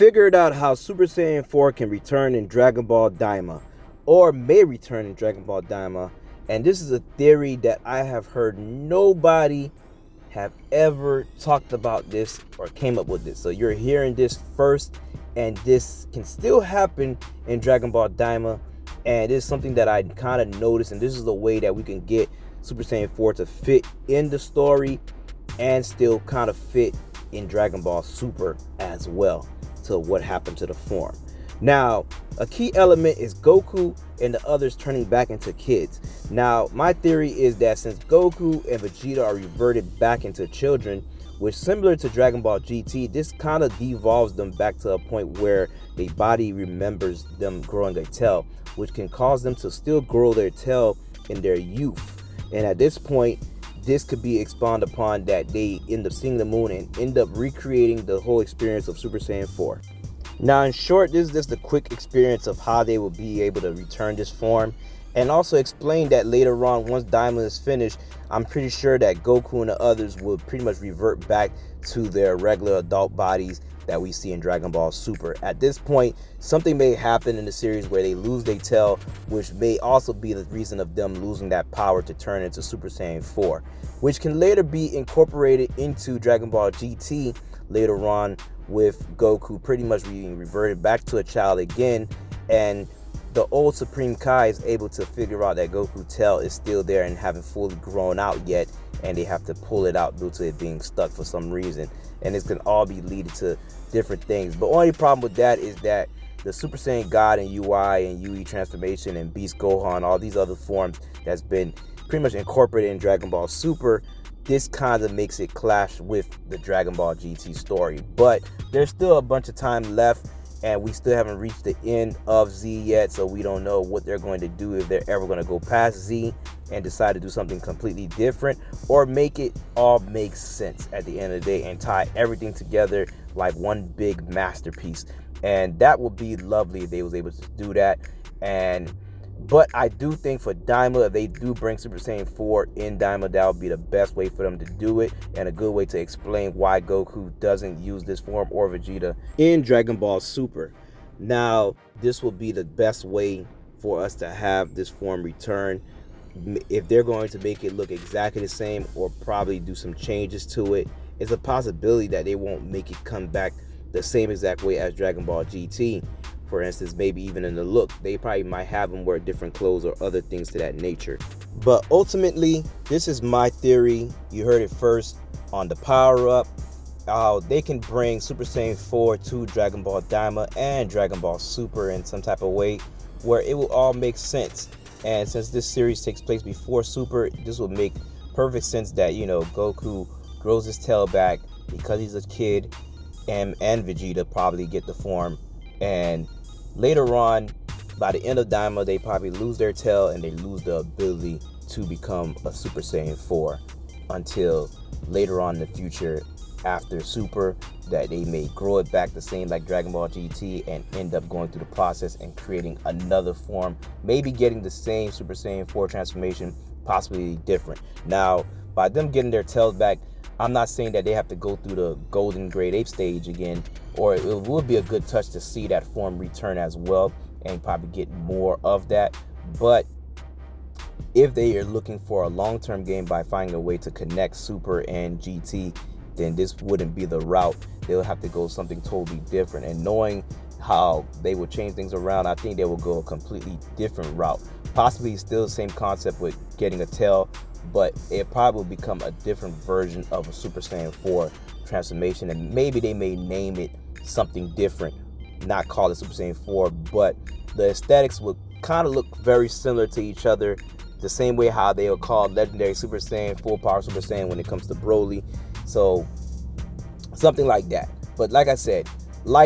figured out how Super Saiyan 4 can return in Dragon Ball Daima, or may return in Dragon Ball Daima, and this is a theory that I have heard nobody have ever talked about this or came up with this. So you're hearing this first, and this can still happen in Dragon Ball Daima, and it's something that I kind of noticed, and this is the way that we can get Super Saiyan 4 to fit in the story and still kind of fit in Dragon Ball Super as well to what happened to the form. Now, a key element is Goku and the others turning back into kids. Now, my theory is that since Goku and Vegeta are reverted back into children, which similar to Dragon Ball GT, this kind of devolves them back to a point where their body remembers them growing a tail, which can cause them to still grow their tail in their youth. And at this point, this could be expounded upon that they end up seeing the moon and end up recreating the whole experience of Super Saiyan 4. Now, in short, this is just a quick experience of how they will be able to return this form, and also explain that later on, once Daima is finished, I'm pretty sure that Goku and the others will pretty much revert back to their regular adult bodies that we see in Dragon Ball Super. At this point, something may happen in the series where they lose their tail, which may also be the reason of them losing that power to turn into Super Saiyan 4, which can later be incorporated into Dragon Ball GT later on, with Goku pretty much being reverted back to a child again, and the old Supreme Kai is able to figure out that Goku's tail is still there and haven't fully grown out yet, and they have to pull it out due to it being stuck for some reason. And this can all be leading to different things. But only problem with that is that the Super Saiyan God and UI and UE transformation and Beast Gohan, all these other forms that's been pretty much incorporated in Dragon Ball Super, this kind of makes it clash with the Dragon Ball GT story. But there's still a bunch of time left, and we still haven't reached the end of Z yet, so we don't know what they're going to do, if they're ever going to go past Z and decide to do something completely different, or make it all make sense at the end of the day and tie everything together like one big masterpiece. And that would be lovely if they was able to do that. But I do think for Daima, if they do bring Super Saiyan 4 in Daima, that would be the best way for them to do it, and a good way to explain why Goku doesn't use this form, or Vegeta, in Dragon Ball Super. Now, this will be the best way for us to have this form return. If they're going to make it look exactly the same, or probably do some changes to it, it's a possibility that they won't make it come back the same exact way as Dragon Ball GT. For instance, maybe even in the look, they probably might have them wear different clothes or other things to that nature. But ultimately, this is my theory. You heard it first on the power-up. They can bring Super Saiyan 4 to Dragon Ball Daima and Dragon Ball Super in some type of way where it will all make sense. And since this series takes place before Super, this will make perfect sense that, Goku grows his tail back because he's a kid, and Vegeta probably get the form. And later on, by the end of Daima, they probably lose their tail and they lose the ability to become a Super Saiyan 4 until later on in the future, after Super, that they may grow it back the same like Dragon Ball GT and end up going through the process and creating another form, maybe getting the same Super Saiyan 4 transformation, possibly different. Now, by them getting their tails back, I'm not saying that they have to go through the golden grade ape stage again, or it would be a good touch to see that form return as well and probably get more of that. But if they are looking for a long-term game by finding a way to connect Super and GT, then this wouldn't be the route. They'll have to go something totally different. And knowing how they will change things around, I think they will go a completely different route. Possibly still the same concept with getting a tail, but it probably will become a different version of a Super Saiyan 4 transformation, and maybe they may name it something different, not call it Super Saiyan 4, but the aesthetics will kind of look very similar to each other, the same way how they will call Legendary Super Saiyan Full Power Super Saiyan when it comes to Broly. So something like that. But like I said,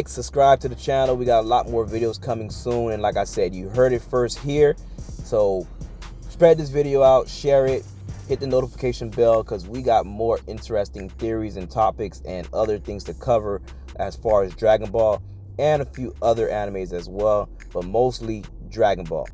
subscribe to the channel. We got a lot more videos coming soon, and like I said, you heard it first here. So spread this video out, share it, hit the notification bell, because we got more interesting theories and topics and other things to cover as far as Dragon Ball and a few other animes as well, but mostly Dragon Ball.